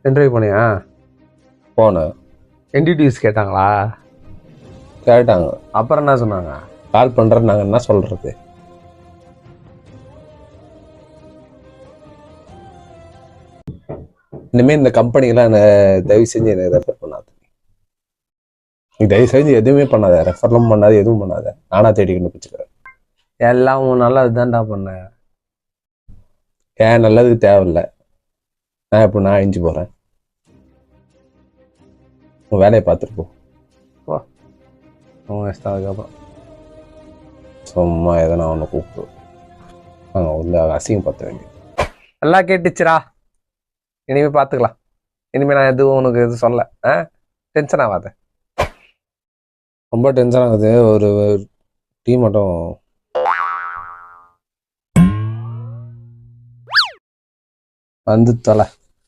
Interview போனியா? போனேன். என்டிடிஎஸ் கேட்டாங்களா? கேட்டாங்க. அப்புறம் என்ன சொன்னாங்க? கால் பண்ணுறேன். நாங்கள் என்ன சொல்கிறது? இனிமேல் இந்த கம்பெனிக்கெலாம் தயவு செஞ்சு எனக்கு ரெஃபர் பண்ணாது. நீ தயவு செஞ்சு எதுவுமே பண்ணாத, ரெஃபர்லாம் பண்ணாத, எதுவும் பண்ணாத. நானாக தேடி கண்டுபிடிச்சிக்கிறேன். எல்லாம் உன் நல்லது தான்டா பண்ணேன். ஏன் நல்லதுக்கு தேவையில்லை. நான் இப்போ நான் அழிஞ்சு போகிறேன். உன் வேலையை பார்த்துட்டு போ. உன் இஷ்டம். அதுக்கப்புறம் சும்மா எதனா ஒன்று கூப்பிட்டு நாங்கள் உள்ள அசிங்கப்படுத்த வேண்டியது. எல்லாம் கேட்டுச்சுரா. இனிமேல் பார்த்துக்கலாம். இனிமேல் நான் எதுவும் உனக்கு எதுவும் சொல்ல. டென்ஷன் ஆகாத. ரொம்ப டென்ஷன் ஆகுது. ஒரு டீ மட்டும் வந்து தொலை.